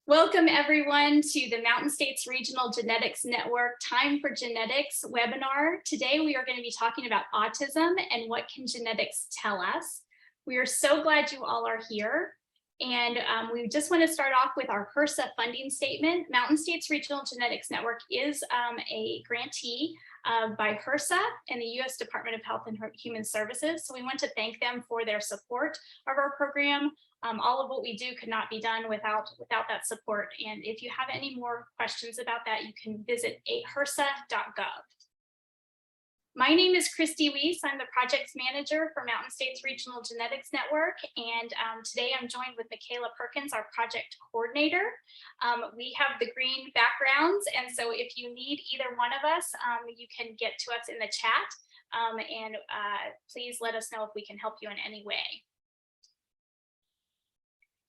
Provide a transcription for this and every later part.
Welcome everyone to the Mountain States Regional Genetics Network Time for Genetics webinar. Today we are going to be talking about autism and what can genetics tell us. We are so glad you all are here. And we just want to start off with our HRSA funding statement. Mountain States Regional Genetics Network is a grantee by HRSA and the U.S. Department of Health and Human Services. So we want to thank them for their support of our program. All of what we do could not be done without that support. And if you have any more questions about that, you can visit hrsa.gov. My name is Christy Weiss. I'm the projects manager for Mountain States Regional Genetics Network. And today I'm joined with Michaela Perkins, our project coordinator. We have the green backgrounds. And so if you need either one of us, you can get to us in the chat. Please let us know if we can help you in any way.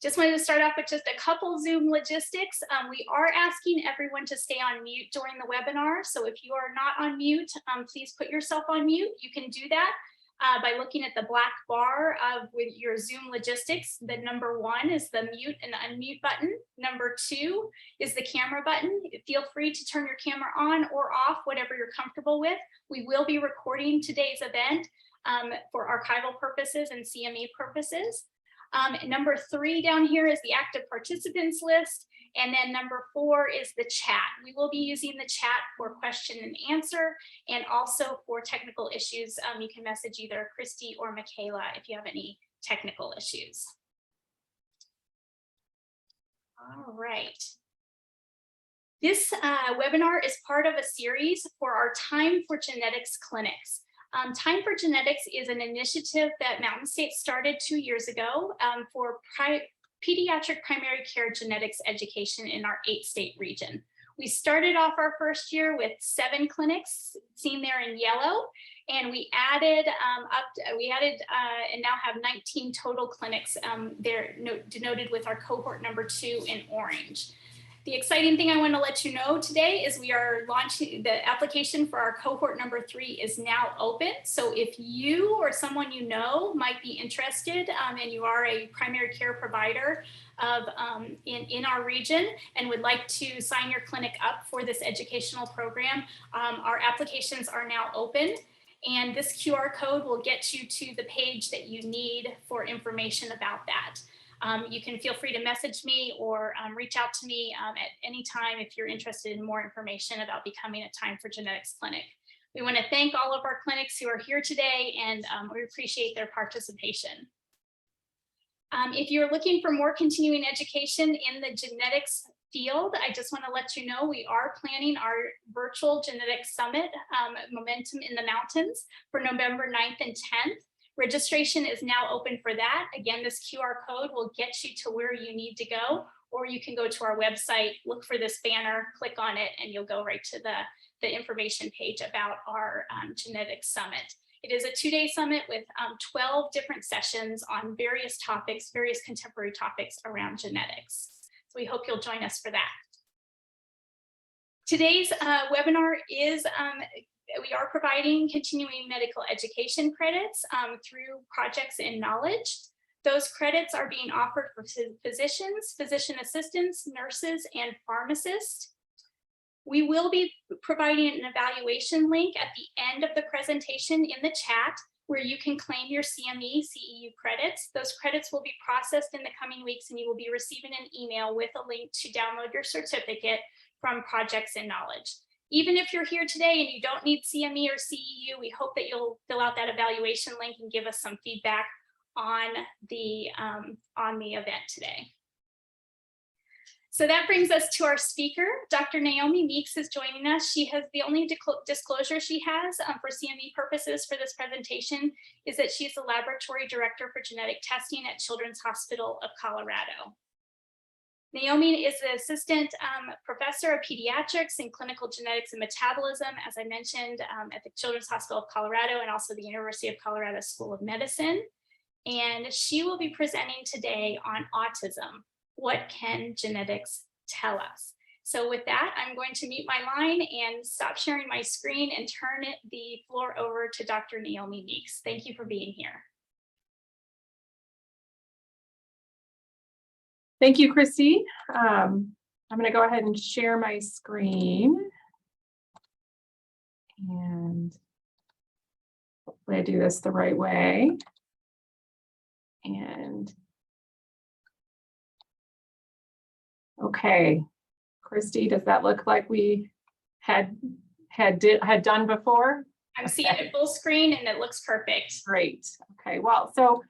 Just wanted to start off with just a couple Zoom logistics. We are asking everyone to stay on mute during the webinar. So if you are not on mute, please put yourself on mute. You can do that by looking at the black bar with your Zoom logistics. The number 1 is the mute and unmute button. Number 2 is the camera button. Feel free to turn your camera on or off, whatever you're comfortable with. We will be recording today's event for archival purposes and CME purposes. Number 3 down here is the active participants list. And then number 4 is the chat. We will be using the chat for question and answer and also for technical issues. You can message either Christy or Michaela if you have any technical issues. All right. This webinar is part of a series for our Time for Genetics clinics. Time for Genetics is an initiative that Mountain States started 2 years ago for pediatric primary care genetics education in our 8-state region. We started off our first year with 7 clinics, seen there in yellow, and we added and now have 19 total clinics there denoted with our cohort number 2 in orange. The exciting thing I want to let you know today is we are launching the application for our cohort number 3 is now open. So if you or someone you know might be interested and you are a primary care provider in our region and would like to sign your clinic up for this educational program, our applications are now open. And this QR code will get you to the page that you need for information about that. You can feel free to message me or reach out to me at any time if you're interested in more information about becoming a Time for Genetics clinic. We want to thank all of our clinics who are here today, and we appreciate their participation. If you're looking for more continuing education in the genetics field, I just want to let you know we are planning our virtual genetics summit, Momentum in the Mountains, for November 9th and 10th. Registration is now open for that. Again, this QR code will get you to where you need to go, or you can go to our website, look for this banner, click on it, and you'll go right to the information page about our genetics summit. It is a 2-day summit with 12 different sessions on various topics, various contemporary topics around genetics. So we hope you'll join us for that. Today's webinar is we are providing continuing medical education credits through projects in knowledge. Those credits are being offered for physicians, physician assistants, nurses, and pharmacists. We will be providing an evaluation link at the end of the presentation in the chat where you can claim your CME, CEU credits. Those credits will be processed in the coming weeks and you will be receiving an email with a link to download your certificate from Projects in Knowledge. Even if you're here today and you don't need CME or CEU, we hope that you'll fill out that evaluation link and give us some feedback on the event today. So that brings us to our speaker. Dr. Naomi Meeks is joining us. She has the only disclosure she has for CME purposes for this presentation is that she's the laboratory director for genetic testing at Children's Hospital of Colorado. Naomi is the assistant professor of pediatrics and clinical genetics and metabolism, as I mentioned, at the Children's Hospital of Colorado and also the University of Colorado School of Medicine. And she will be presenting today on autism. What can genetics tell us? So with that, I'm going to mute my line and stop sharing my screen and turn the floor over to Dr. Naomi Meeks. Thank you for being here. Thank you, Christy. I'm going to go ahead and share my screen. And hopefully I do this the right way. And okay, Christy, does that look like we had done before? I'm seeing it full screen and it looks perfect. Great. Okay, well, so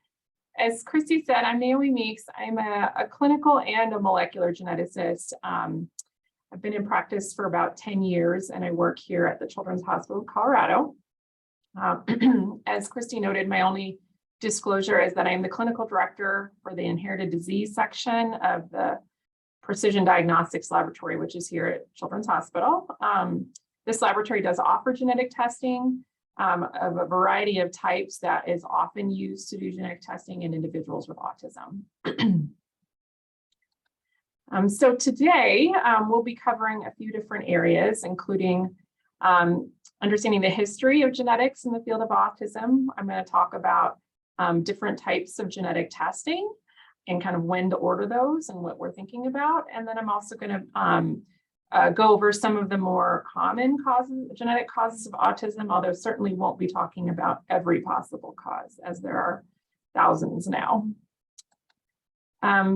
as Christy said, I'm Naomi Meeks. I'm a clinical and a molecular geneticist. I've been in practice for about 10 years and I work here at the Children's Hospital of Colorado. As Christy noted, my only disclosure is that I'm the clinical director for the inherited disease section of the Precision Diagnostics Laboratory, which is here at Children's Hospital. This laboratory does offer genetic testing of a variety of types that is often used to do genetic testing in individuals with autism. So today we'll be covering a few different areas, including understanding the history of genetics in the field of autism. I'm going to talk about different types of genetic testing and kind of when to order those and what we're thinking about. And then I'm also going to go over some of the more common causes, genetic causes of autism, although certainly won't be talking about every possible cause, as there are thousands now.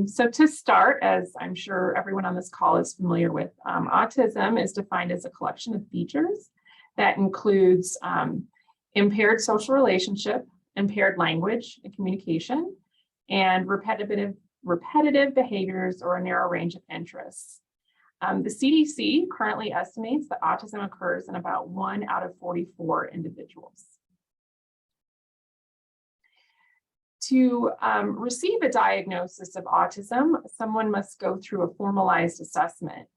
So to start, as I'm sure everyone on this call is familiar with, autism is defined as a collection of features that includes impaired social relationship, impaired language and communication, and repetitive behaviors or a narrow range of interests. The CDC currently estimates that autism occurs in about 1 out of 44 individuals. To receive a diagnosis of autism, someone must go through a formalized assessment.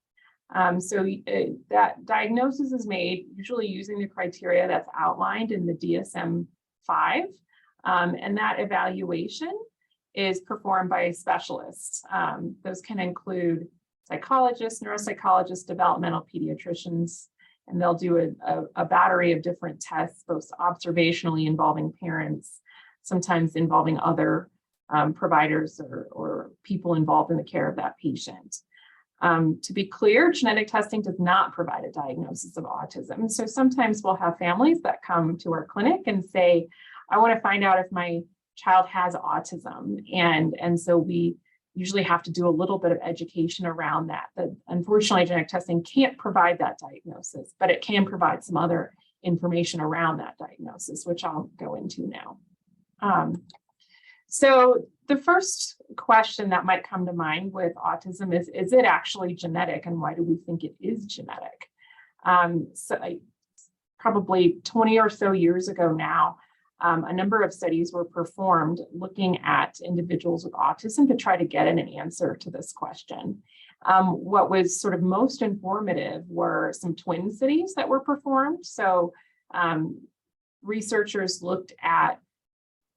That diagnosis is made usually using the criteria that's outlined in the DSM-5, and that evaluation is performed by specialists. Those can include psychologists, neuropsychologists, developmental pediatricians, and they'll do a battery of different tests, both observationally involving parents, sometimes involving other providers or people involved in the care of that patient. To be clear, genetic testing does not provide a diagnosis of autism. So sometimes we'll have families that come to our clinic and say, I want to find out if my child has autism. And so we usually have to do a little bit of education around that. But unfortunately, genetic testing can't provide that diagnosis, but it can provide some other information around that diagnosis, which I'll go into now. So the first question that might come to mind with autism is it actually genetic, and why do we think it is genetic? Probably 20 or so years ago now, a number of studies were performed looking at individuals with autism to try to get an answer to this question. What was sort of most informative were some twin studies that were performed. So researchers looked at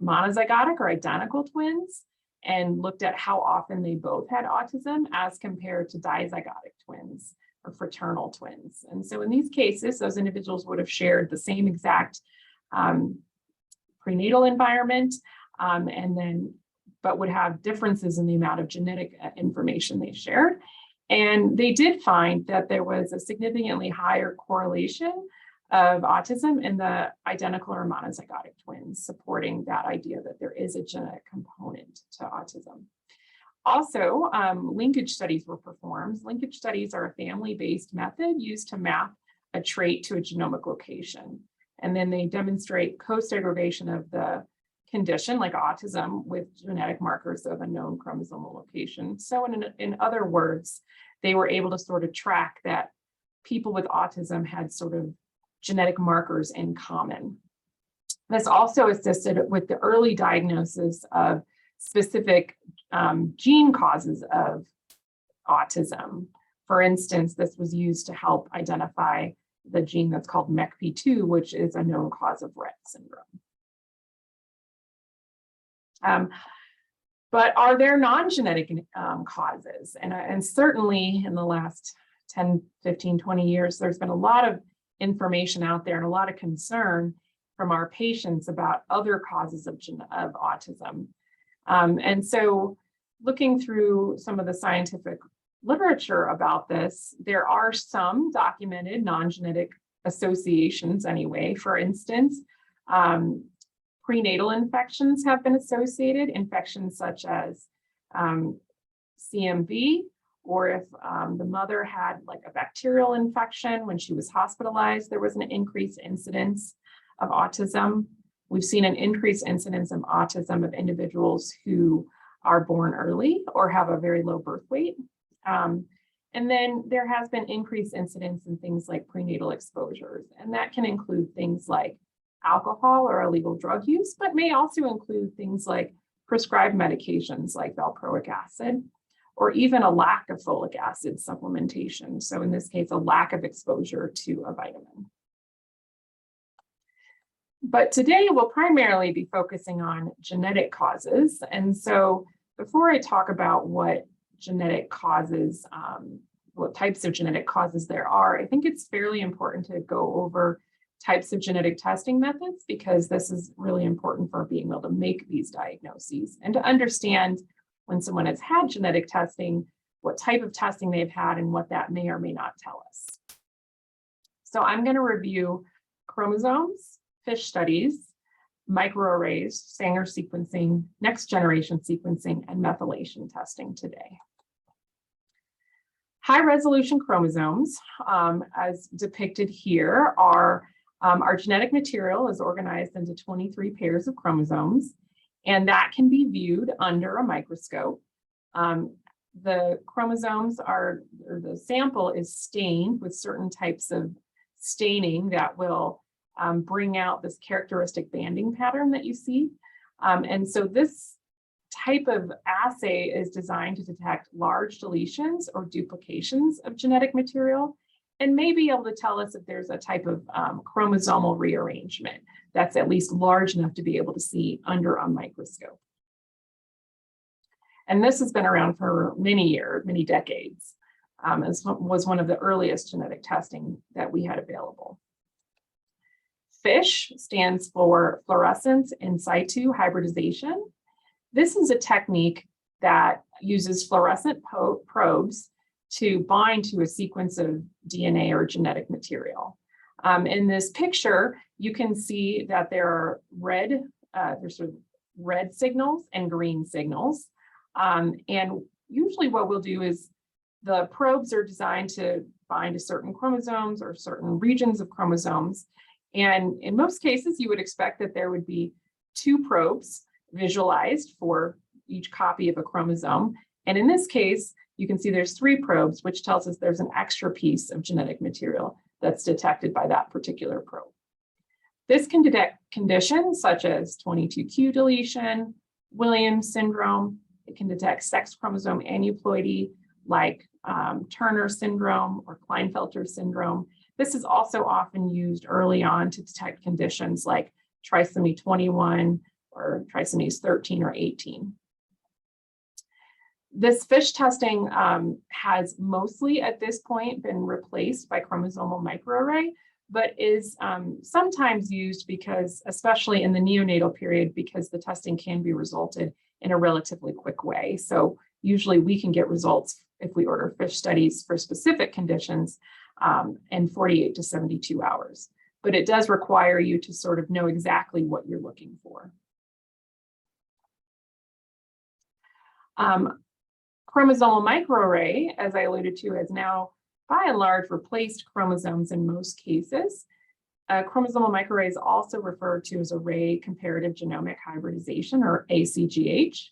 monozygotic or identical twins and looked at how often they both had autism as compared to dizygotic twins or fraternal twins. And so in these cases, those individuals would have shared the same exact prenatal environment, but would have differences in the amount of genetic information they shared. And they did find that there was a significantly higher correlation of autism in the identical or monozygotic twins, supporting that idea that there is a genetic component to autism. Also, linkage studies were performed. Linkage studies are a family-based method used to map a trait to a genomic location. And then they demonstrate co-segregation of the condition, like autism, with genetic markers of a known chromosomal location. So in other words, they were able to sort of track that people with autism had sort of genetic markers in common. This also assisted with the early diagnosis of specific gene causes of autism. For instance, this was used to help identify the gene that's called MECP2, which is a known cause of Rett syndrome. But are there non-genetic causes? And certainly in the last 10, 15, 20 years, there's been a lot of information out there and a lot of concern from our patients about other causes of autism. And so looking through some of the scientific literature about this, there are some documented non-genetic associations anyway. For instance, prenatal infections have been associated, infections such as CMV, or if the mother had like a bacterial infection when she was hospitalized, there was an increased incidence of autism. We've seen an increased incidence of autism of individuals who are born early or have a very low birth weight. And then there has been increased incidence in things like prenatal exposures, and that can include things like alcohol or illegal drug use, but may also include things like prescribed medications like valproic acid, or even a lack of folic acid supplementation. So in this case, a lack of exposure to a vitamin. But today we'll primarily be focusing on genetic causes. And so before I talk about what genetic causes, what types of genetic causes there are, I think it's fairly important to go over types of genetic testing methods, because this is really important for being able to make these diagnoses and to understand when someone has had genetic testing, what type of testing they've had and what that may or may not tell us. So I'm going to review chromosomes, FISH studies, microarrays, Sanger sequencing, next generation sequencing, and methylation testing today. High resolution chromosomes, as depicted here, are our genetic material is organized into 23 pairs of chromosomes, and that can be viewed under a microscope. The chromosomes or the sample is stained with certain types of staining that will bring out this characteristic banding pattern that you see. And so this type of assay is designed to detect large deletions or duplications of genetic material, and may be able to tell us if there's a type of chromosomal rearrangement that's at least large enough to be able to see under a microscope. And this has been around for many years, many decades, as was one of the earliest genetic testing that we had available. FISH stands for fluorescence in situ hybridization. This is a technique that uses fluorescent probes to bind to a sequence of DNA or genetic material. In this picture, you can see that there are there's sort of red signals and green signals. And usually what we'll do is the probes are designed to bind to certain chromosomes or certain regions of chromosomes. And in most cases, you would expect that there would be 2 probes visualized for each copy of a chromosome. And in this case, you can see there's 3 probes, which tells us there's an extra piece of genetic material that's detected by that particular probe. This can detect conditions such as 22q deletion, Williams syndrome. It can detect sex chromosome aneuploidy like Turner syndrome or Klinefelter syndrome. This is also often used early on to detect conditions like trisomy 21 or trisomies 13 or 18. This FISH testing has mostly at this point been replaced by chromosomal microarray, but is sometimes used because, especially in the neonatal period, because the testing can be resulted in a relatively quick way. So usually we can get results if we order FISH studies for specific conditions in 48 to 72 hours. But it does require you to sort of know exactly what you're looking for. Chromosomal microarray, as I alluded to, has now by and large replaced chromosomes in most cases. Chromosomal microarray is also referred to as array comparative genomic hybridization, or ACGH.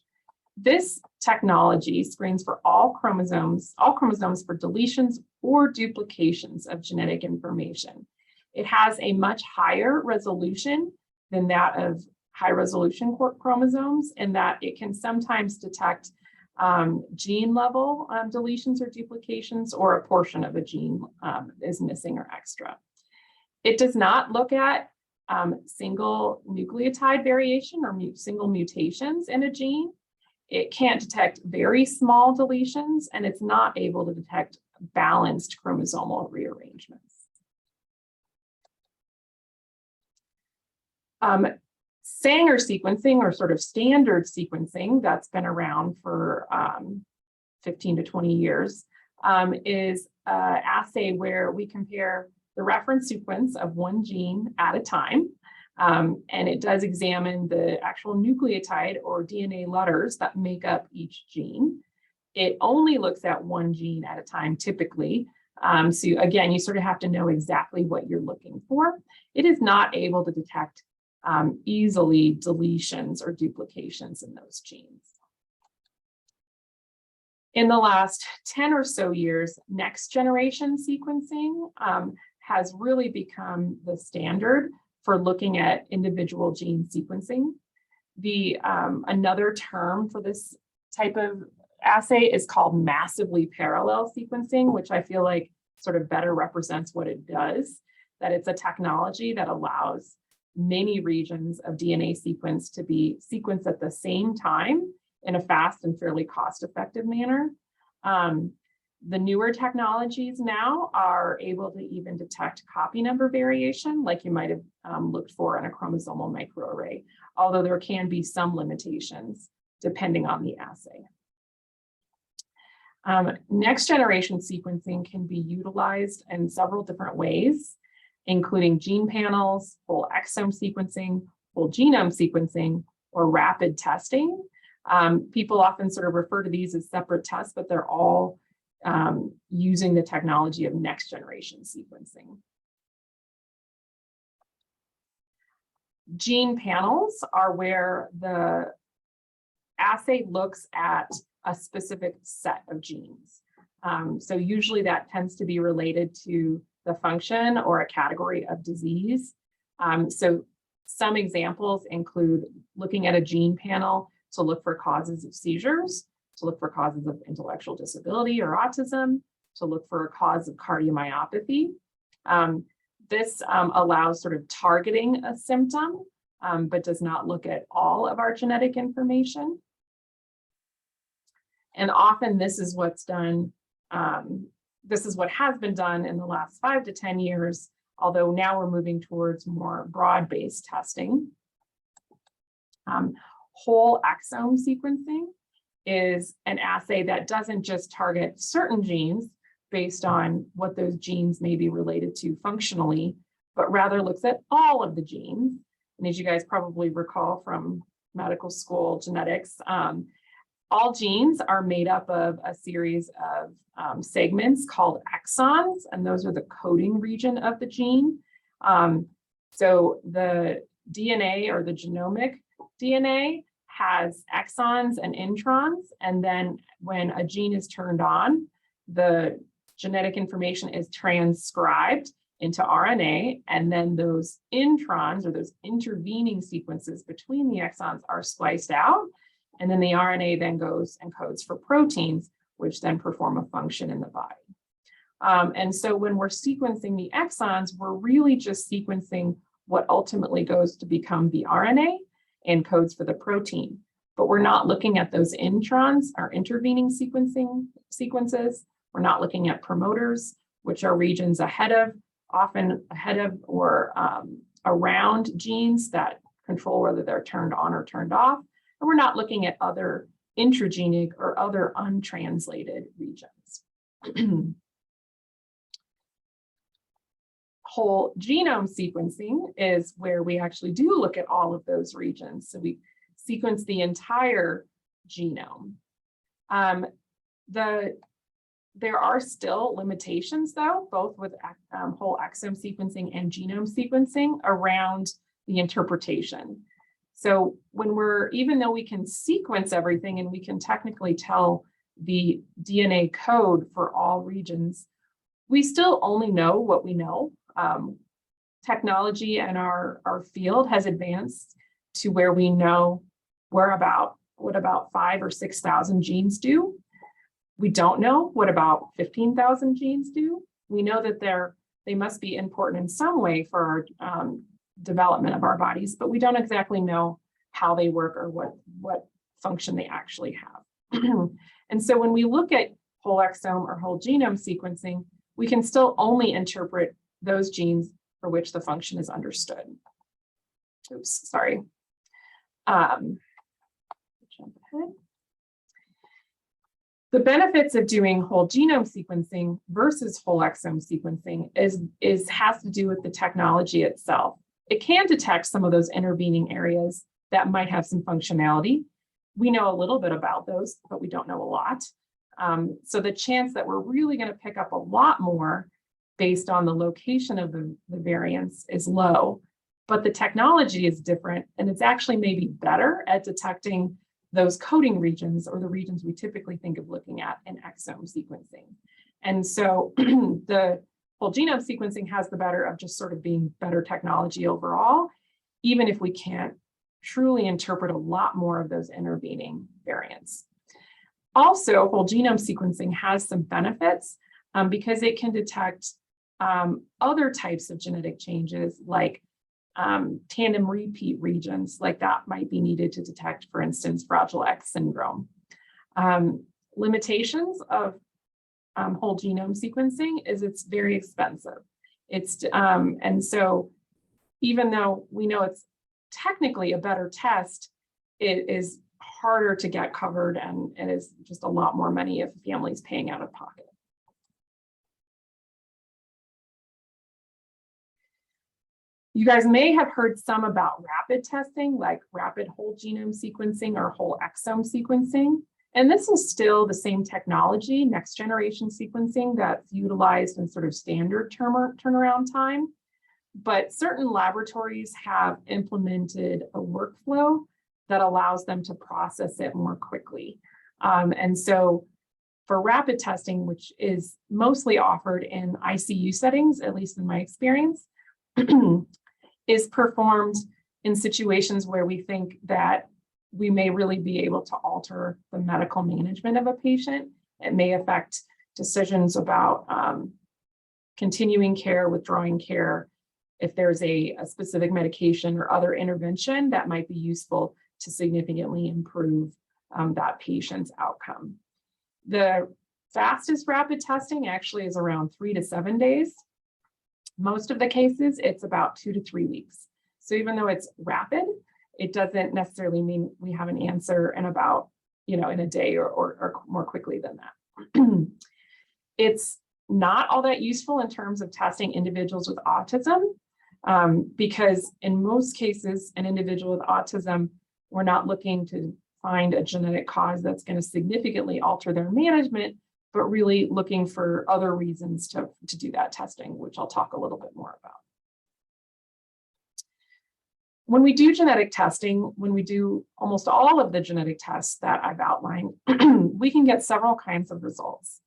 This technology screens for all chromosomes for deletions or duplications of genetic information. It has a much higher resolution than that of high resolution chromosomes, in that it can sometimes detect gene level deletions or duplications, or a portion of a gene is missing or extra. It does not look at single nucleotide variation or single mutations in a gene. It can't detect very small deletions, and it's not able to detect balanced chromosomal rearrangements. Sanger sequencing, or sort of standard sequencing that's been around for 15 to 20 years, is an assay where we compare the reference sequence of one gene at a time. And it does examine the actual nucleotide or DNA letters that make up each gene. It only looks at one gene at a time, typically. So again, you sort of have to know exactly what you're looking for. It is not able to detect easily deletions or duplications in those genes. In the last 10 or so years, next generation sequencing has really become the standard for looking at individual gene sequencing. Another term for this type of assay is called massively parallel sequencing, which I feel like sort of better represents what it does, that it's a technology that allows many regions of DNA sequence to be sequenced at the same time in a fast and fairly cost-effective manner. The newer technologies now are able to even detect copy number variation, like you might have looked for in a chromosomal microarray, although there can be some limitations depending on the assay. Next generation sequencing can be utilized in several different ways, including gene panels, whole exome sequencing, whole genome sequencing, or rapid testing. People often sort of refer to these as separate tests, but they're all using the technology of next generation sequencing. Gene panels are where the assay looks at a specific set of genes. So usually that tends to be related to the function or a category of disease. So some examples include looking at a gene panel to look for causes of seizures, to look for causes of intellectual disability or autism, to look for a cause of cardiomyopathy. This allows sort of targeting a symptom, but does not look at all of our genetic information. And often this is what's done, this is what has been done in the last 5 to 10 years, although now we're moving towards more broad-based testing. Whole exome sequencing is an assay that doesn't just target certain genes based on what those genes may be related to functionally, but rather looks at all of the genes. And as you guys probably recall from medical school genetics, all genes are made up of a series of segments called exons, and those are the coding region of the gene. So the DNA, or the genomic DNA, has exons and introns, and then when a gene is turned on, the genetic information is transcribed into RNA, and then those introns, or those intervening sequences between the exons, are spliced out, and then the RNA then goes and codes for proteins, which then perform a function in the body. And so when we're sequencing the exons, we're really just sequencing what ultimately goes to become the RNA and codes for the protein. But we're not looking at those introns, or intervening sequences. We're not looking at promoters, which are regions often ahead of or around genes that control whether they're turned on or turned off. And we're not looking at other intragenic or other untranslated regions. Whole genome sequencing is where we actually do look at all of those regions. So we sequence the entire genome. There are still limitations, though, both with whole exome sequencing and genome sequencing around the interpretation. So even though we can sequence everything and we can technically tell the DNA code for all regions, we still only know what we know. Technology in our field has advanced to where we know what about 5,000 or 6,000 genes do. We don't know what about 15,000 genes do. We know that they must be important in some way for our development of our bodies, but we don't exactly know how they work or what function they actually have. And so when we look at whole exome or whole genome sequencing, we can still only interpret those genes for which the function is understood. Oops, sorry. Jump ahead. The benefits of doing whole genome sequencing versus whole exome sequencing has to do with the technology itself. It can detect some of those intervening areas that might have some functionality. We know a little bit about those, but we don't know a lot. So the chance that we're really going to pick up a lot more based on the location of the variants is low, but the technology is different, and it's actually maybe better at detecting those coding regions, or the regions we typically think of looking at in exome sequencing. And so the whole genome sequencing has the better of just sort of being better technology overall, even if we can't truly interpret a lot more of those intervening variants. Also, whole genome sequencing has some benefits because it can detect other types of genetic changes, like tandem repeat regions, like that might be needed to detect, for instance, Fragile X syndrome. Limitations of whole genome sequencing is it's very expensive. And so even though we know it's technically a better test, it is harder to get covered, and it is just a lot more money if a family's paying out of pocket. You guys may have heard some about rapid testing, like rapid whole genome sequencing or whole exome sequencing. And this is still the same technology, next generation sequencing, that's utilized in sort of standard turnaround time. But certain laboratories have implemented a workflow that allows them to process it more quickly. And so for rapid testing, which is mostly offered in ICU settings, at least in my experience, is performed in situations where we think that we may really be able to alter the medical management of a patient. It may affect decisions about continuing care, withdrawing care, if there's a specific medication or other intervention that might be useful to significantly improve that patient's outcome. The fastest rapid testing actually is around 3 to 7 days. Most of the cases, it's about 2 to 3 weeks. So even though it's rapid, it doesn't necessarily mean we have an answer in about, in a day or more quickly than that. It's not all that useful in terms of testing individuals with autism, because in most cases, an individual with autism, we're not looking to find a genetic cause that's going to significantly alter their management, but really looking for other reasons to do that testing, which I'll talk a little bit more about. When we do genetic testing, when we do almost all of the genetic tests that I've outlined, we can get several kinds of results.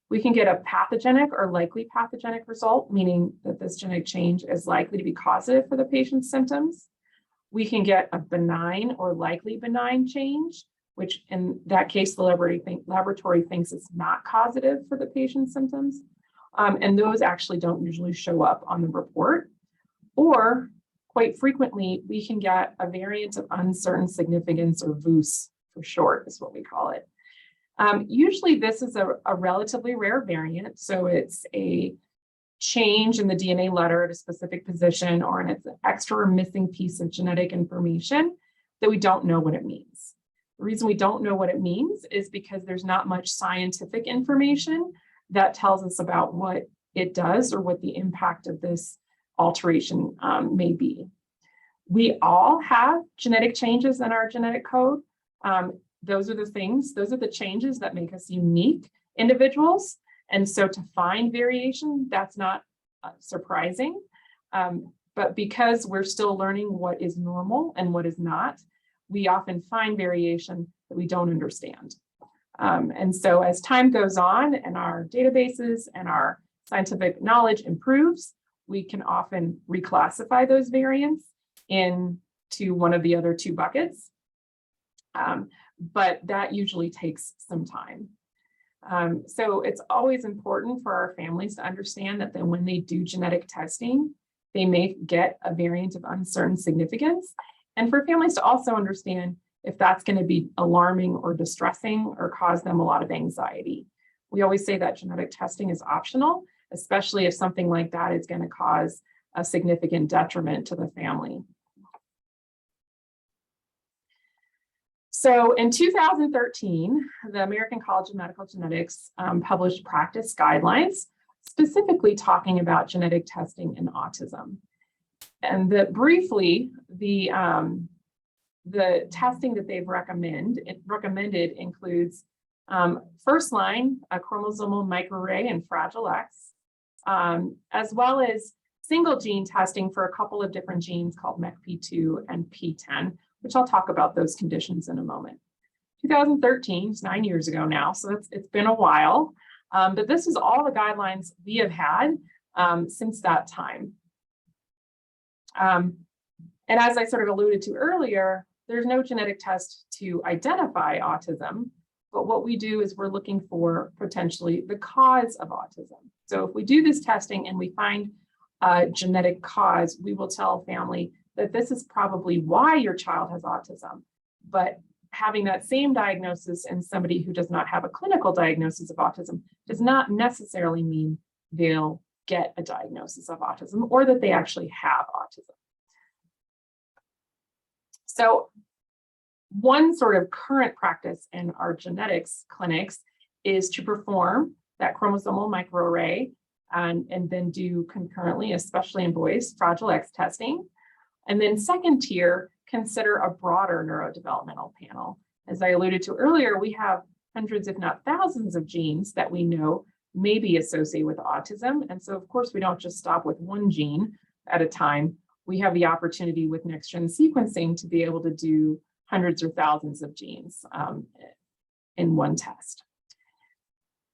We can get a pathogenic or likely pathogenic result, meaning that this genetic change is likely to be causative for the patient's symptoms. We can get a benign or likely benign change, which in that case, the laboratory thinks it's not causative for the patient's symptoms. And those actually don't usually show up on the report. Or quite frequently, we can get a variant of uncertain significance, or VUS for short is what we call it. Usually this is a relatively rare variant. So it's a change in the DNA letter at a specific position, or it's an extra or missing piece of genetic information that we don't know what it means. The reason we don't know what it means is because there's not much scientific information that tells us about what it does or what the impact of this alteration may be. We all have genetic changes in our genetic code. Those are the changes that make us unique individuals. And so to find variation, that's not surprising. But because we're still learning what is normal and what is not, we often find variation that we don't understand. And so as time goes on and our databases and our scientific knowledge improves, we can often reclassify those variants into one of the other two buckets. But that usually takes some time. So it's always important for our families to understand that when they do genetic testing, they may get a variant of uncertain significance. And for families to also understand if that's going to be alarming or distressing or cause them a lot of anxiety. We always say that genetic testing is optional, especially if something like that is going to cause a significant detriment to the family. So in 2013, the American College of Medical Genetics published practice guidelines, specifically talking about genetic testing in autism. And briefly, the testing that they've recommended includes first line, a chromosomal microarray and Fragile X, as well as single gene testing for a couple of different genes called MECP2 and P10, which I'll talk about those conditions in a moment. 2013 is 9 years ago now, so it's been a while, but this is all the guidelines we have had since that time. And as I sort of alluded to earlier, there's no genetic test to identify autism, but what we do is we're looking for potentially the cause of autism. So if we do this testing and we find a genetic cause, we will tell a family that this is probably why your child has autism. But having that same diagnosis in somebody who does not have a clinical diagnosis of autism does not necessarily mean they'll get a diagnosis of autism or that they actually have autism. So one sort of current practice in our genetics clinics is to perform that chromosomal microarray and then do concurrently, especially in boys, Fragile X testing. And then second tier, consider a broader neurodevelopmental panel. As I alluded to earlier, we have hundreds, if not thousands of genes that we know may be associated with autism. And so of course, we don't just stop with one gene at a time. We have the opportunity with next-gen sequencing to be able to do hundreds or thousands of genes in one test.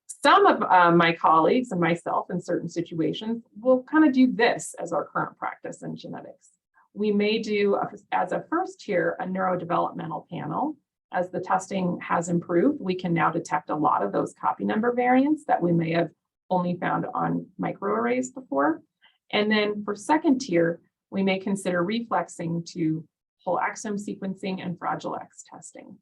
Some of my colleagues and myself in certain situations will kind of do this as our current practice in genetics. We may do, as a first tier, a neurodevelopmental panel. As the testing has improved, we can now detect a lot of those copy number variants that we may have only found on microarrays before. And then for second tier, we may consider reflexing to whole exome sequencing and Fragile X testing,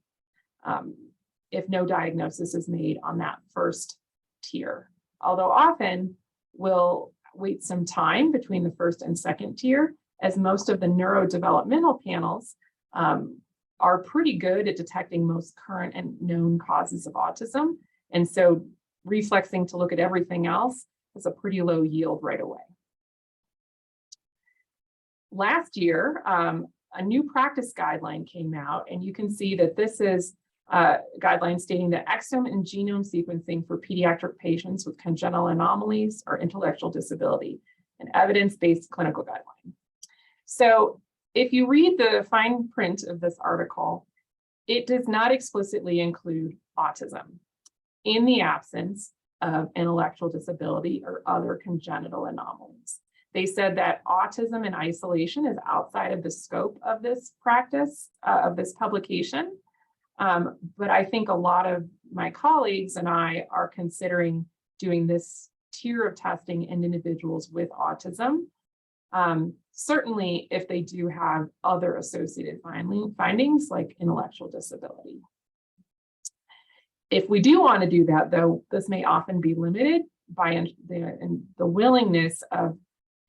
if no diagnosis is made on that first tier. Although often we'll wait some time between the first and second tier, as most of the neurodevelopmental panels are pretty good at detecting most current and known causes of autism. And so reflexing to look at everything else is a pretty low yield right away. Last year, a new practice guideline came out, and you can see that this is a guideline stating that exome and genome sequencing for pediatric patients with congenital anomalies or intellectual disability, an evidence-based clinical guideline. So if you read the fine print of this article, it does not explicitly include autism in the absence of intellectual disability or other congenital anomalies. They said that autism in isolation is outside of the scope of this practice, of this publication. But I think a lot of my colleagues and I are considering doing this tier of testing in individuals with autism. Certainly if they do have other associated findings like intellectual disability. If we do want to do that, though, this may often be limited by the willingness of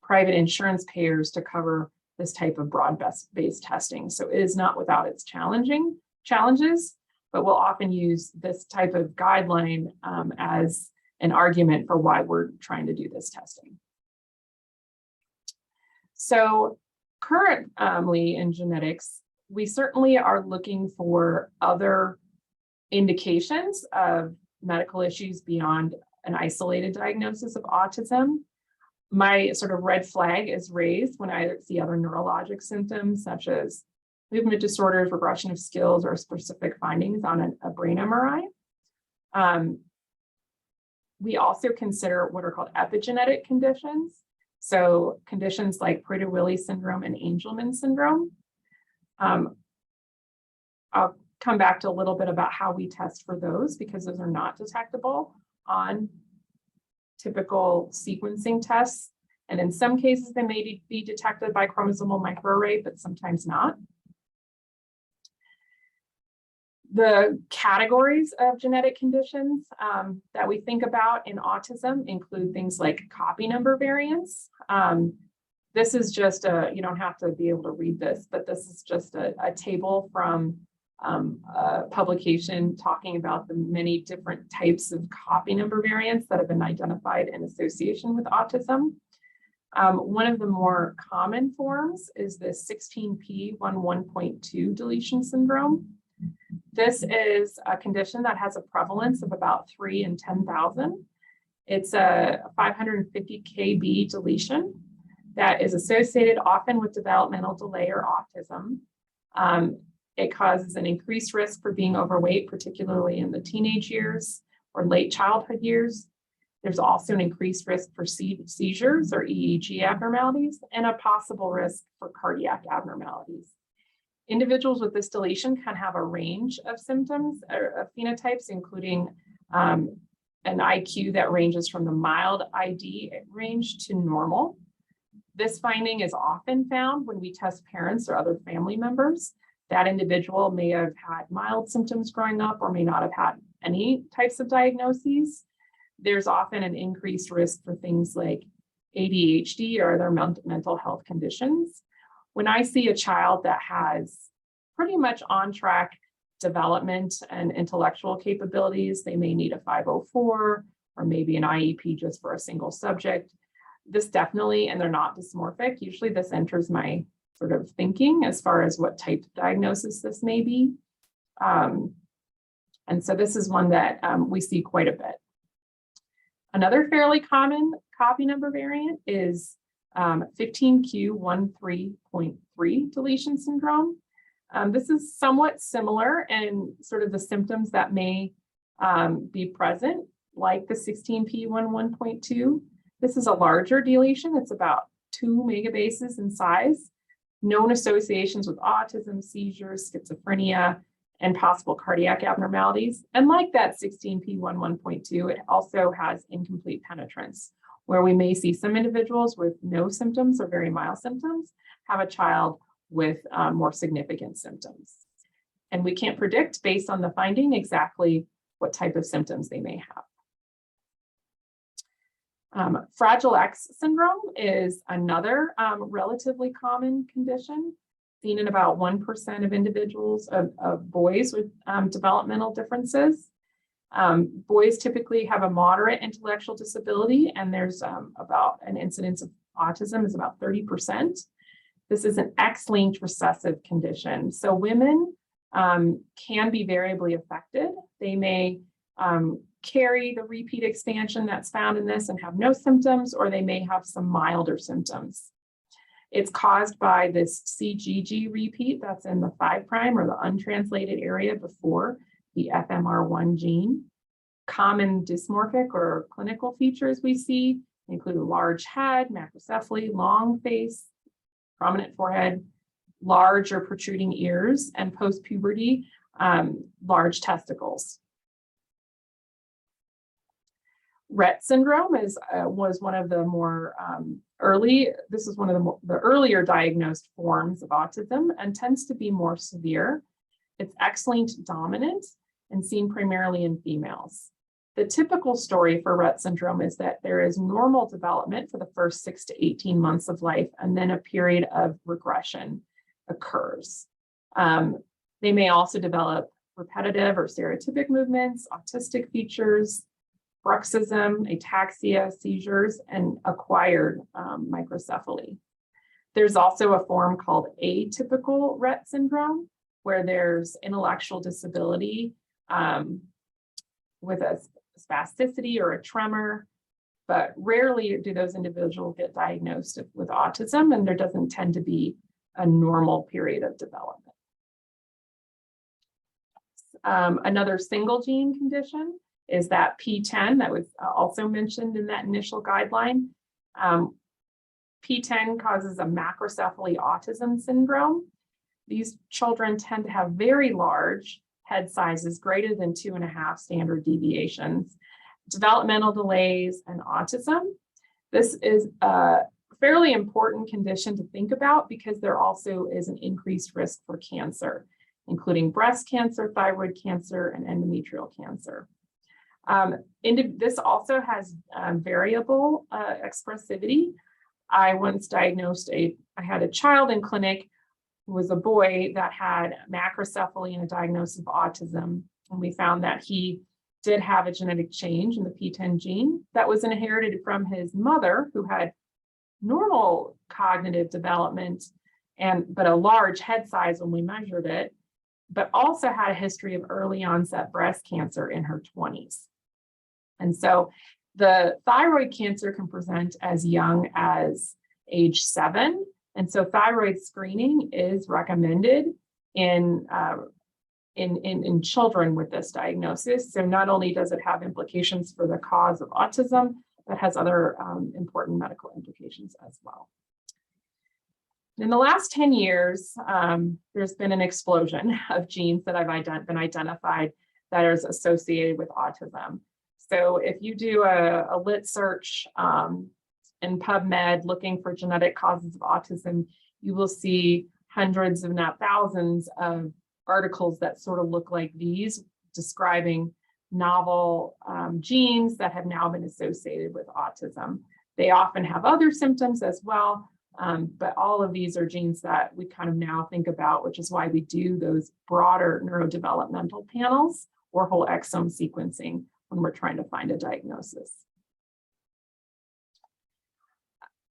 private insurance payers to cover this type of broad-based testing. So it is not without its challenges, but we'll often use this type of guideline as an argument for why we're trying to do this testing. So currently in genetics, we certainly are looking for other indications of medical issues beyond an isolated diagnosis of autism. My sort of red flag is raised when I see other neurologic symptoms, such as movement disorders, regression of skills, or specific findings on a brain MRI. We also consider what are called epigenetic conditions. So conditions like Prader-Willi syndrome and Angelman syndrome. I'll come back to a little bit about how we test for those, because those are not detectable on typical sequencing tests. And in some cases, they may be detected by chromosomal microarray, but sometimes not. The categories of genetic conditions that we think about in autism include things like copy number variants. This is just you don't have to be able to read this, but this is just a table from publication talking about the many different types of copy number variants that have been identified in association with autism. One of the more common forms is the 16p11.2 deletion syndrome. This is a condition that has a prevalence of about 3 in 10,000. It's a 550 kb deletion that is associated often with developmental delay or autism. It causes an increased risk for being overweight, particularly in the teenage years or late childhood years. There's also an increased risk for seizures or EEG abnormalities and a possible risk for cardiac abnormalities. Individuals with this deletion can have a range of symptoms or phenotypes, including an IQ that ranges from the mild ID range to normal. This finding is often found when we test parents or other family members. That individual may have had mild symptoms growing up or may not have had any types of diagnoses. There's often an increased risk for things like ADHD or other mental health conditions. When I see a child that has pretty much on track development and intellectual capabilities, they may need a 504 or maybe an IEP just for a single subject. This definitely, and they're not dysmorphic, usually this enters my sort of thinking as far as what type of diagnosis this may be. And so this is one that we see quite a bit. Another fairly common copy number variant is 15q13.3 deletion syndrome. This is somewhat similar in sort of the symptoms that may be present, like the 16p11.2. This is a larger deletion. It's about 2 megabases in size. Known associations with autism, seizures, schizophrenia, and possible cardiac abnormalities. And like that 16p11.2, it also has incomplete penetrance, where we may see some individuals with no symptoms or very mild symptoms have a child with more significant symptoms. And we can't predict based on the finding exactly what type of symptoms they may have. Fragile X syndrome is another relatively common condition seen in about 1% of individuals, of boys with developmental differences. Boys typically have a moderate intellectual disability, and there's about an incidence of autism is about 30%. This is an X-linked recessive condition. So women can be variably affected. They may carry the repeat expansion that's found in this and have no symptoms, or they may have some milder symptoms. It's caused by this CGG repeat that's in the 5' or the untranslated area before the FMR1 gene. Common dysmorphic or clinical features we see include a large head, macrocephaly, long face, prominent forehead, large or protruding ears, and post-puberty, large testicles. Rett syndrome was one of the more this is one of the earlier diagnosed forms of autism and tends to be more severe. It's X-linked dominant and seen primarily in females. The typical story for Rett syndrome is that there is normal development for the first 6 to 18 months of life, and then a period of regression occurs. They may also develop repetitive or stereotypic movements, autistic features, bruxism, ataxia, seizures, and acquired microcephaly. There's also a form called atypical Rett syndrome, where there's intellectual disability with a spasticity or a tremor, but rarely do those individuals get diagnosed with autism, and there doesn't tend to be a normal period of development. Another single gene condition is that P10 that was also mentioned in that initial guideline. P10 causes a macrocephaly autism syndrome. These children tend to have very large head sizes, greater than 2.5 standard deviations, developmental delays, and autism. This is a fairly important condition to think about because there also is an increased risk for cancer, including breast cancer, thyroid cancer, and endometrial cancer. This also has variable expressivity. I once diagnosed I had a child in clinic was a boy that had macrocephaly and a diagnosis of autism. And we found that he did have a genetic change in the PTEN gene that was inherited from his mother, who had normal cognitive development but a large head size when we measured it, but also had a history of early onset breast cancer in her 20s. And so the thyroid cancer can present as young as age 7. And so thyroid screening is recommended in children with this diagnosis. So not only does it have implications for the cause of autism, but has other important medical implications as well. In the last 10 years, there's been an explosion of genes that have been identified that is associated with autism. So if you do a lit search in PubMed looking for genetic causes of autism, you will see hundreds, if not thousands, of articles that sort of look like these, describing novel genes that have now been associated with autism. They often have other symptoms as well, but all of these are genes that we kind of now think about, which is why we do those broader neurodevelopmental panels or whole exome sequencing when we're trying to find a diagnosis.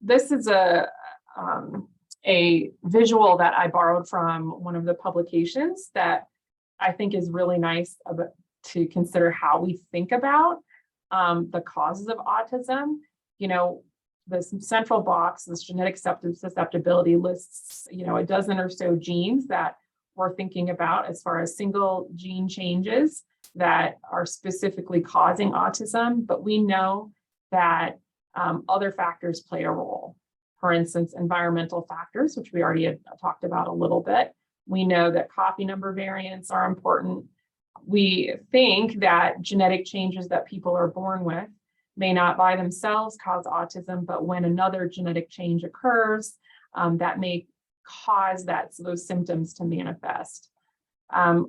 This is a visual that I borrowed from one of the publications that I think is really nice to consider how we think about the causes of autism. You know, this central box, this genetic susceptibility lists, a dozen or so genes that we're thinking about as far as single gene changes that are specifically causing autism, but we know that other factors play a role. For instance, environmental factors, which we already had talked about a little bit. We know that copy number variants are important. We think that genetic changes that people are born with may not by themselves cause autism, but when another genetic change occurs, that may cause those symptoms to manifest.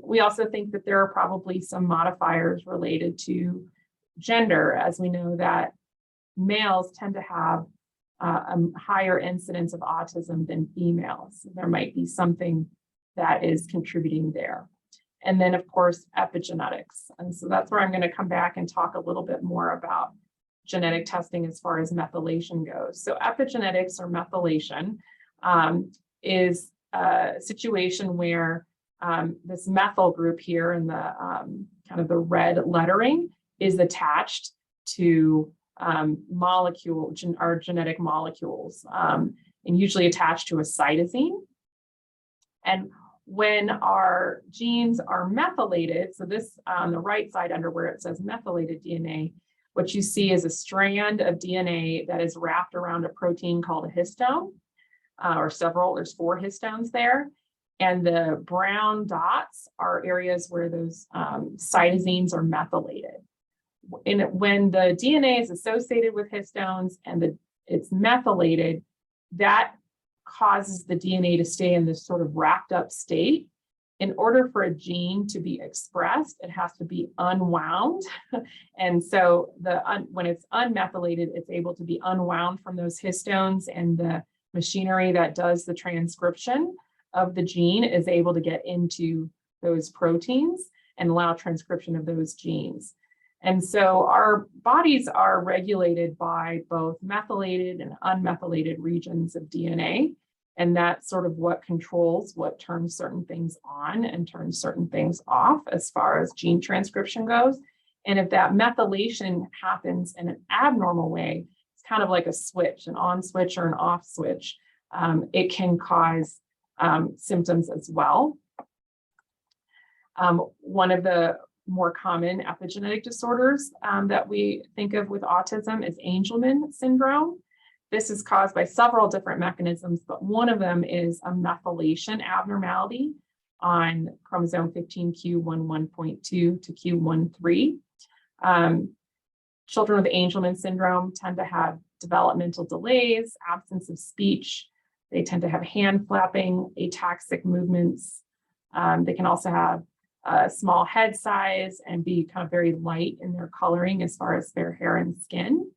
We also think that there are probably some modifiers related to gender, as we know that males tend to have a higher incidence of autism than females. There might be something that is contributing there. And then, of course, epigenetics. And so that's where I'm going to come back and talk a little bit more about genetic testing as far as methylation goes. So epigenetics or methylation is a situation where this methyl group here in the kind of the red lettering is attached to genetic molecules, and usually attached to a cytosine. And when our genes are methylated, so this on the right side under where it says methylated DNA, what you see is a strand of DNA that is wrapped around a protein called a histone, there's 4 histones there. And the brown dots are areas where those cytosines are methylated. When the DNA is associated with histones and it's methylated, that causes the DNA to stay in this sort of wrapped up state. In order for a gene to be expressed, it has to be unwound. And so when it's unmethylated, it's able to be unwound from those histones, and the machinery that does the transcription of the gene is able to get into those proteins and allow transcription of those genes. And so our bodies are regulated by both methylated and unmethylated regions of DNA. And that's sort of what controls what turns certain things on and turns certain things off as far as gene transcription goes. And if that methylation happens in an abnormal way, it's kind of like a switch, an on switch or an off switch. It can cause symptoms as well. One of the more common epigenetic disorders that we think of with autism is Angelman syndrome. This is caused by several different mechanisms, but one of them is a methylation abnormality on chromosome 15q11.2 to q13. Children with Angelman syndrome tend to have developmental delays, absence of speech. They tend to have hand flapping, ataxic movements. They can also have a small head size and be kind of very light in their coloring as far as their hair and skin.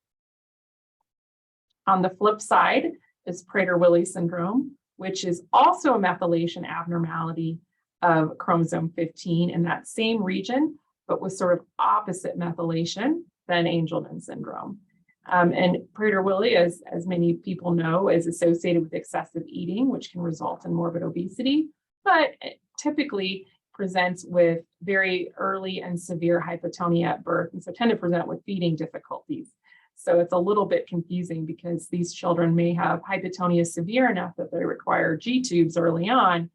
On the flip side is Prader-Willi syndrome, which is also a methylation abnormality of chromosome 15 in that same region, but with sort of opposite methylation than Angelman syndrome. And Prader-Willi, as many people know, is associated with excessive eating, which can result in morbid obesity, but it typically presents with very early and severe hypotonia at birth, and so tend to present with feeding difficulties. So it's a little bit confusing because these children may have hypotonia severe enough that they require G-tubes early on,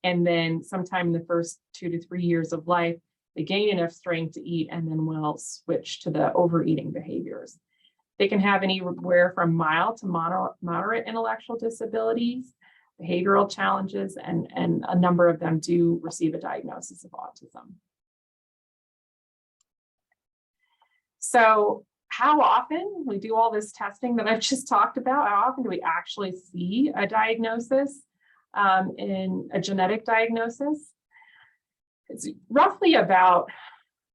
and then sometime in the first 2 to 3 years of life, they gain enough strength to eat and then will switch to the overeating behaviors. They can have anywhere from mild to moderate intellectual disabilities, behavioral challenges, and a number of them do receive a diagnosis of autism. So how often we do all this testing that I've just talked about, how often do we actually see a diagnosis in a genetic diagnosis? It's roughly about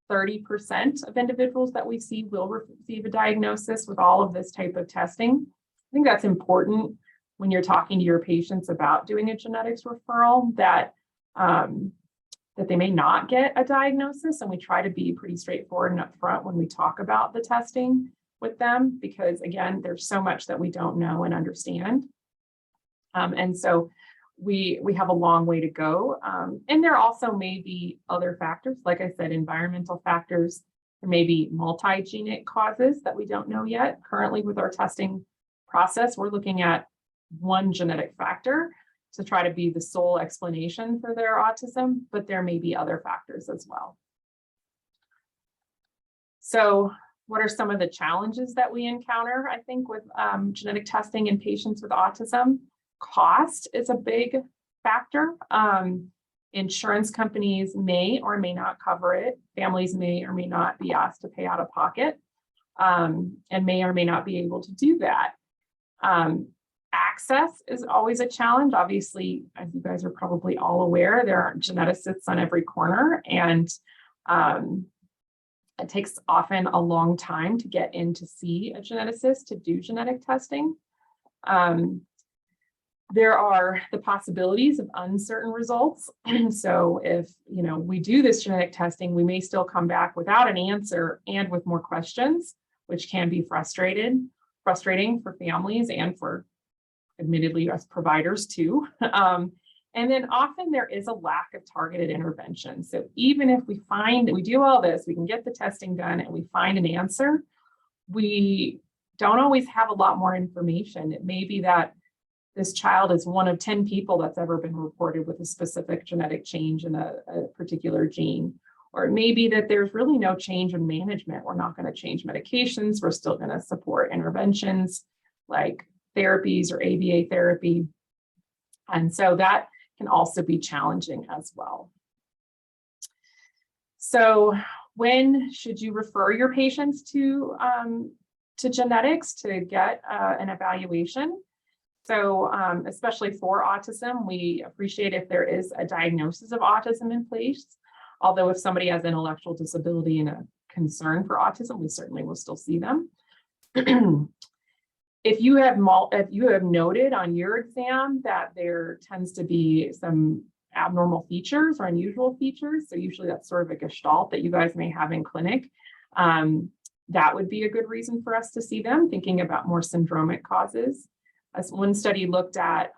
30% of individuals that we see will receive a diagnosis with all of this type of testing. I think that's important when you're talking to your patients about doing a genetics referral, that they may not get a diagnosis, and we try to be pretty straightforward and upfront when we talk about the testing with them, because again, there's so much that we don't know and understand. And so we have a long way to go. And there also may be other factors, like I said, environmental factors. There may be multi-genic causes that we don't know yet. Currently with our testing process, we're looking at one genetic factor to try to be the sole explanation for their autism, but there may be other factors as well. So what are some of the challenges that we encounter, I think, with genetic testing in patients with autism? Cost is a big factor. Insurance companies may or may not cover it. Families may or may not be asked to pay out of pocket, and may or may not be able to do that. Access is always a challenge. Obviously, as you guys are probably all aware, there aren't geneticists on every corner, and it takes often a long time to get in to see a geneticist to do genetic testing. There are the possibilities of uncertain results. So if we do this genetic testing, we may still come back without an answer and with more questions, which can be frustrating for families and for, admittedly, us providers too. And then often there is a lack of targeted intervention. So even if we find that we do all this, we can get the testing done and we find an answer, we don't always have a lot more information. It may be that this child is one of 10 people that's ever been reported with a specific genetic change in a particular gene. Or it may be that there's really no change in management. We're not going to change medications. We're still going to support interventions like therapies or ABA therapy. And so that can also be challenging as well. So when should you refer your patients to genetics to get an evaluation? So especially for autism, we appreciate if there is a diagnosis of autism in place. Although if somebody has intellectual disability and a concern for autism, we certainly will still see them. If you have noted on your exam that there tends to be some abnormal features or unusual features, so usually that's sort of a gestalt that you guys may have in clinic, that would be a good reason for us to see them, thinking about more syndromic causes. As one study looked at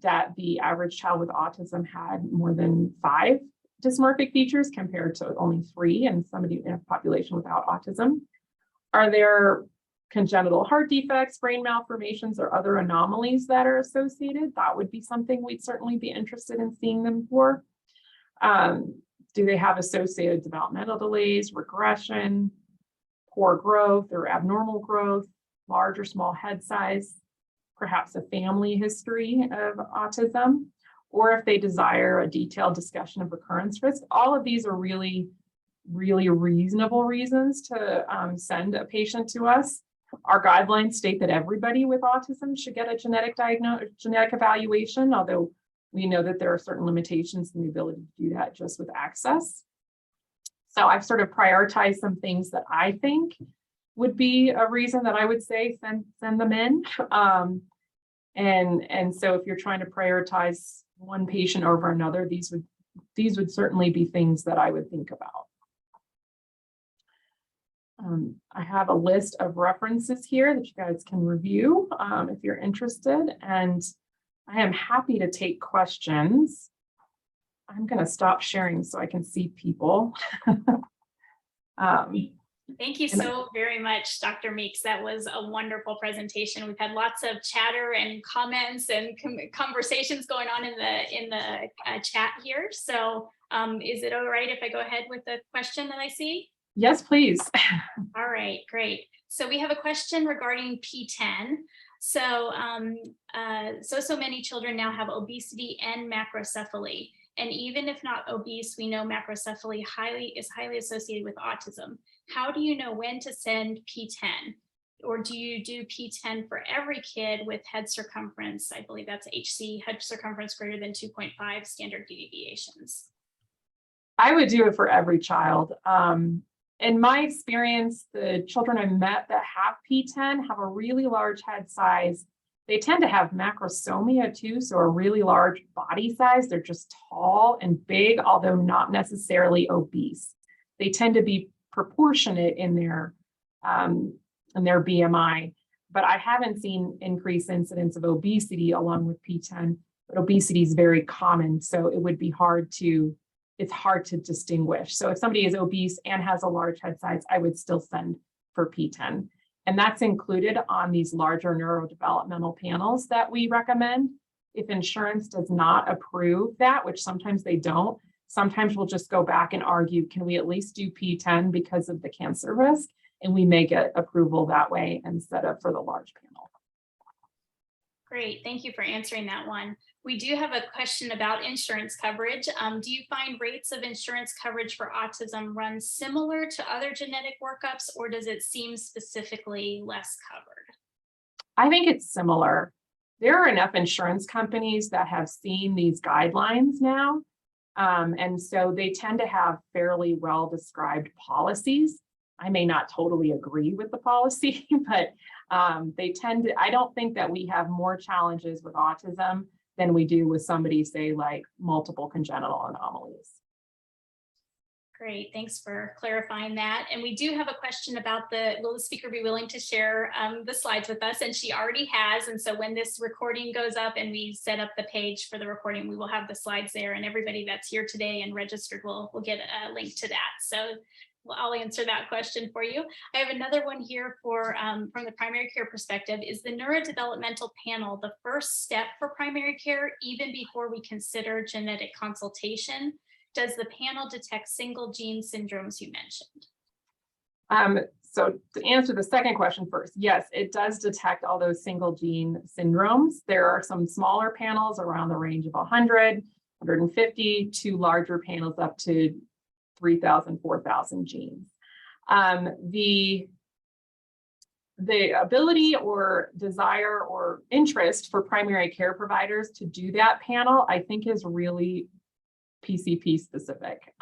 that the average child with autism had more than 5 dysmorphic features compared to only 3 in somebody in a population without autism. Are there congenital heart defects, brain malformations, or other anomalies that are associated? That would be something we'd certainly be interested in seeing them for. Do they have associated developmental delays, regression, poor growth or abnormal growth, large or small head size, perhaps a family history of autism, or if they desire a detailed discussion of recurrence risk? All of these are really, really reasonable reasons to send a patient to us. Our guidelines state that everybody with autism should get a genetic evaluation, although we know that there are certain limitations in the ability to do that just with access. So I've sort of prioritized some things that I think would be a reason that I would say send them in. And so if you're trying to prioritize one patient over another, these would certainly be things that I would think about. I have a list of references here that you guys can review if you're interested, and I am happy to take questions. I'm going to stop sharing so I can see people. Thank you so very much, Dr. Meeks. That was a wonderful presentation. We've had lots of chatter and comments and conversations going on in the chat here. So is it all right if I go ahead with the question that I see? Yes, please. All right, great. So we have a question regarding P10. So so many children now have obesity and macrocephaly. And even if not obese, we know macrocephaly is highly associated with autism. How do you know when to send P10? Or do you do P10 for every kid with head circumference? I believe that's HC, head circumference greater than 2.5 standard deviations. I would do it for every child. In my experience, the children I met that have P10 have a really large head size. They tend to have macrosomia too, so a really large body size. They're just tall and big, although not necessarily obese. They tend to be proportionate in their BMI, but I haven't seen increased incidence of obesity along with P10. But obesity is very common, so it would be it's hard to distinguish. So if somebody is obese and has a large head size, I would still send for P10. And that's included on these larger neurodevelopmental panels that we recommend. If insurance does not approve that, which sometimes they don't, sometimes we'll just go back and argue, can we at least do P10 because of the cancer risk? And we may get approval that way instead of for the large panel. Great, thank you for answering that one. We do have a question about insurance coverage. Do you find rates of insurance coverage for autism run similar to other genetic workups, or does it seem specifically less covered? I think it's similar. There are enough insurance companies that have seen these guidelines now. And so they tend to have fairly well-described policies. I may not totally agree with the policy, but they tend to, I don't think that we have more challenges with autism than we do with somebody, say, like multiple congenital anomalies. Great, thanks for clarifying that. And we do have a question about will the speaker be willing to share the slides with us? And she already has. And so when this recording goes up and we set up the page for the recording, we will have the slides there, and everybody that's here today and registered will get a link to that. So I'll answer that question for you. I have another one here for from the primary care perspective. Is the neurodevelopmental panel the first step for primary care, even before we consider genetic consultation? Does the panel detect single gene syndromes you mentioned? So to answer the second question first, yes, it does detect all those single gene syndromes. There are some smaller panels around the range of 100, 150, to larger panels up to 3,000, 4,000 genes. The ability or desire or interest for primary care providers to do that panel, I think, is really PCP specific.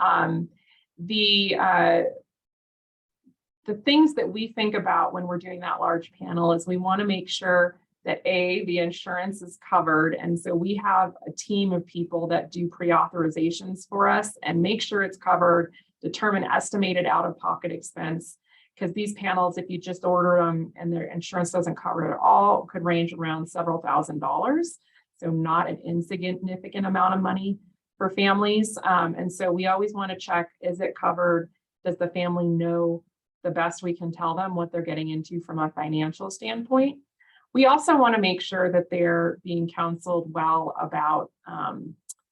The things that we think about when we're doing that large panel is we want to make sure that the insurance is covered. And so we have a team of people that do pre-authorizations for us and make sure it's covered, determine estimated out-of-pocket expense, because these panels, if you just order them and their insurance doesn't cover it at all, could range around several $1,000s. So not an insignificant amount of money for families. And so we always want to check, is it covered? Does the family know the best we can tell them what they're getting into from a financial standpoint? We also want to make sure that they're being counseled well about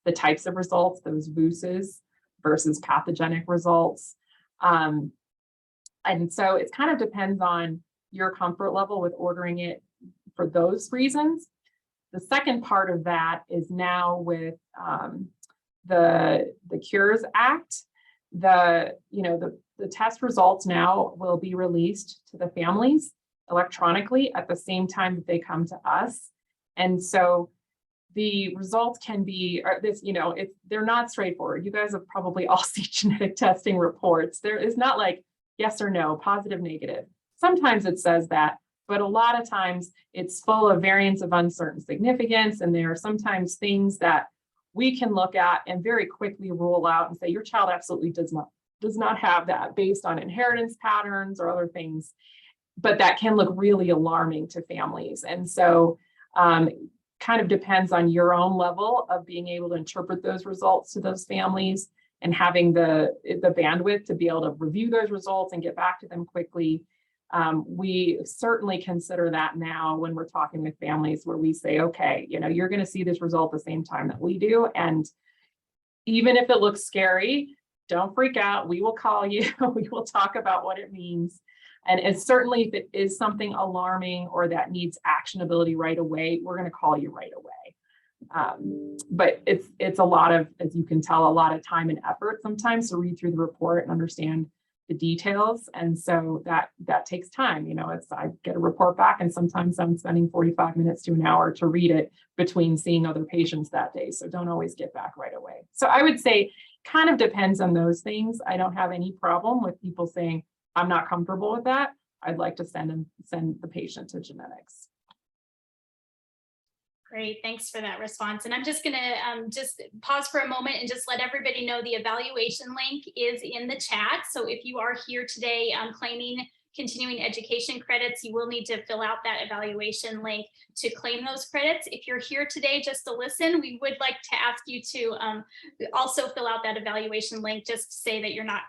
the types of results, those VUSs versus pathogenic results. And so it kind of depends on your comfort level with ordering it for those reasons. The second part of that is now with the Cures Act, the test results now will be released to the families electronically at the same time that they come to us. And so the results can be, they're not straightforward. You guys have probably all seen genetic testing reports. There is not like yes or no, positive, negative. Sometimes it says that but a lot of times it's full of variants of uncertain significance. And there are sometimes things that we can look at and very quickly rule out and say, your child absolutely does not have that based on inheritance patterns or other things, but that can look really alarming to families. And so kind of depends on your own level of being able to interpret those results to those families and having the bandwidth to be able to review those results and get back to them quickly. We certainly consider that now when we're talking with families where we say, okay, you're going to see this result the same time that we do. And even if it looks scary, don't freak out. We will call you. We will talk about what it means. And it's certainly if it is something alarming or that needs actionability right away, we're going to call you right away. But it's a lot of, as you can tell, a lot of time and effort sometimes to read through the report and understand the details. And so that takes time. I get a report back and sometimes I'm spending 45 minutes to an hour to read it between seeing other patients that day. So don't always get back right away. So I would say kind of depends on those things. I don't have any problem with people saying, I'm not comfortable with that. I'd like to send the patient to genetics. Great, thanks for that response. And I'm just going to just pause for a moment and just let everybody know the evaluation link is in the chat. So if you are here today claiming continuing education credits, you will need to fill out that evaluation link to claim those credits. If you're here today just to listen, we would like to ask you to also fill out that evaluation link, just to say that you're not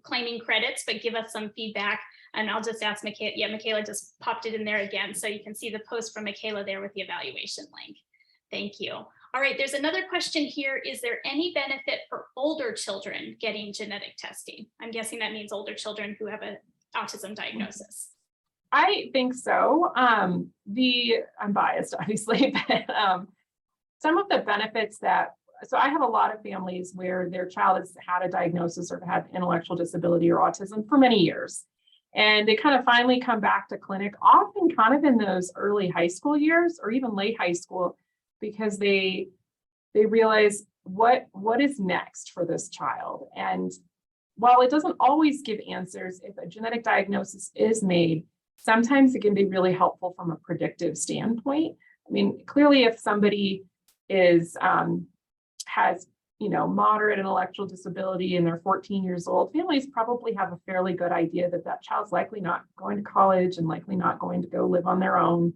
claiming credits, but give us some feedback. And I'll just ask Michaela. Yeah, Michaela just popped it in there again. So you can see the post from Michaela there with the evaluation link. Thank you. All right, there's another question here. Is there any benefit for older children getting genetic testing? I'm guessing that means older children who have an autism diagnosis. I think so. I'm biased, obviously, but some of the benefits so I have a lot of families where their child has had a diagnosis or had intellectual disability or autism for many years. And they kind of finally come back to clinic, often kind of in those early high school years or even late high school, because they realize what is next for this child. And while it doesn't always give answers, if a genetic diagnosis is made, sometimes it can be really helpful from a predictive standpoint. I mean, clearly, if somebody has moderate intellectual disability and they're 14 years old, families probably have a fairly good idea that that child's likely not going to college and likely not going to go live on their own.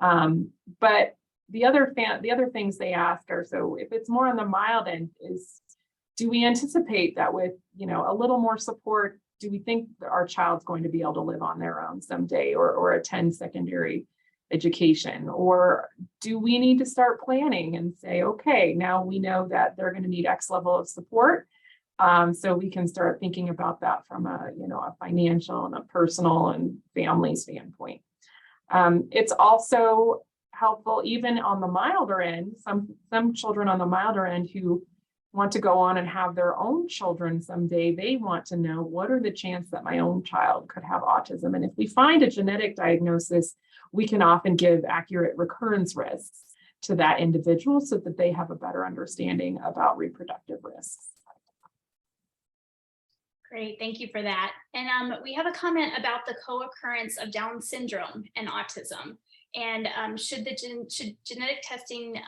But the other things they ask are, so if it's more on the mild end, is do we anticipate that with a little more support, do we think that our child's going to be able to live on their own someday or attend secondary education? Or do we need to start planning and say, okay, now we know that they're going to need X level of support. So we can start thinking about that from a financial and a personal and family standpoint. It's also helpful even on the milder end. Some children on the milder end who want to go on and have their own children someday, they want to know, what are the chances that my own child could have autism? And if we find a genetic diagnosis, we can often give accurate recurrence risks to that individual so that they have a better understanding about reproductive risks. Great, thank you for that. And we have a comment about the co-occurrence of Down syndrome and autism. And should genetic testing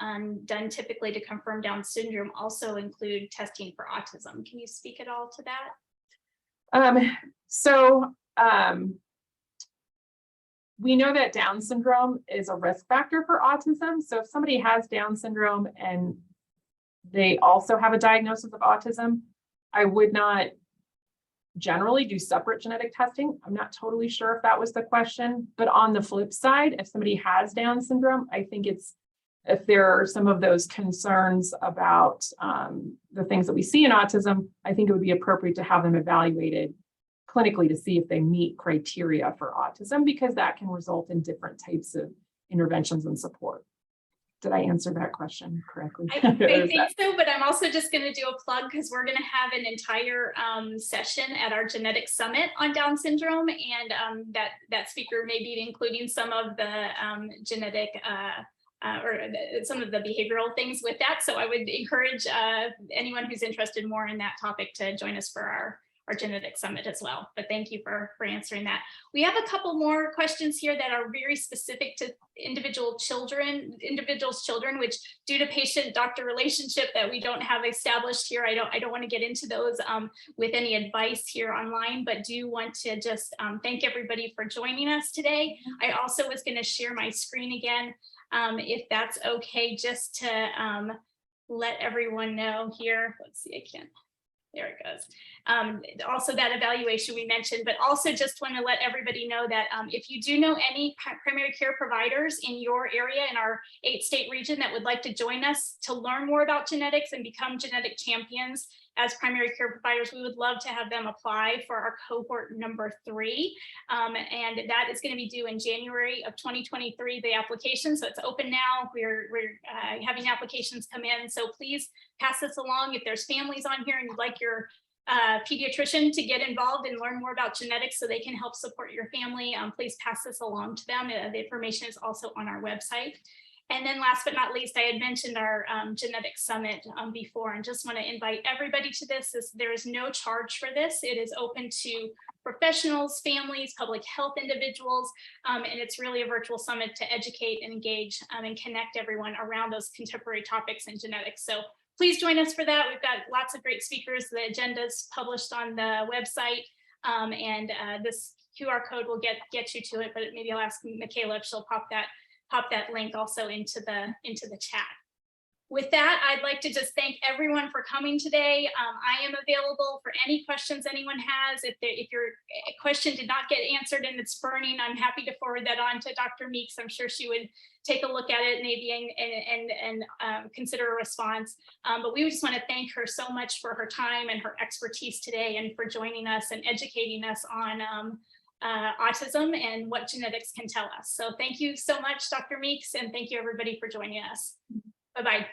done typically to confirm Down syndrome also include testing for autism? Can you speak at all to that? We know that Down syndrome is a risk factor for autism. So if somebody has Down syndrome and they also have a diagnosis of autism, I would not generally do separate genetic testing. I'm not totally sure if that was the question, but on the flip side, if somebody has Down syndrome, I think if there are some of those concerns about the things that we see in autism, I think it would be appropriate to have them evaluated clinically to see if they meet criteria for autism, because that can result in different types of interventions and support. Did I answer that question correctly? I think so, but I'm also just going to do a plug because we're going to have an entire session at our genetic summit on Down syndrome, and that speaker may be including some of the genetic some of the behavioral things with that. So I would encourage anyone who's interested more in that topic to join us for genetic summit as well. But thank you for answering that. We have a couple more questions here that are very specific to individuals' children, which due to patient-doctor relationship that we don't have established here, I don't want to get into those with any advice here online, but do want to just thank everybody for joining us today. I also was going to share my screen again, if that's okay, just to let everyone know here. Let's see, I can't. There it goes. Also that evaluation we mentioned, but also just want to let everybody know that if you do know any primary care providers in your area, in our 8-state region, that would like to join us to learn more about genetics and become genetic champions as primary care providers, we would love to have them apply for our cohort number 3. And that is going to be due in January of 2023, the application. So it's open now. We're having applications come in. So please pass this along. If there's families on here and you'd like your pediatrician to get involved and learn more about genetics so they can help support your family, please pass this along to them. The information is also on our website. And then last but not least, I had mentioned our genetic summit before, and just want to invite everybody to this. There is no charge for this. It is open to professionals, families, public health individuals, and it's really a virtual summit to educate and engage and connect everyone around those contemporary topics in genetics. So please join us for that. We've got lots of great speakers. The agenda is published on the website, and this QR code will get you to it, but maybe I'll ask Michaela if she'll pop that link also into the chat. With that, I'd like to just thank everyone for coming today. I am available for any questions anyone has. If your question did not get answered and it's burning, I'm happy to forward that on to Dr. Meeks. I'm sure she would take a look at it maybe and consider a response. But we just want to thank her so much for her time and her expertise today and for joining us and educating us on autism and what genetics can tell us. So thank you so much, Dr. Meeks, and thank you everybody for joining us. Bye-bye.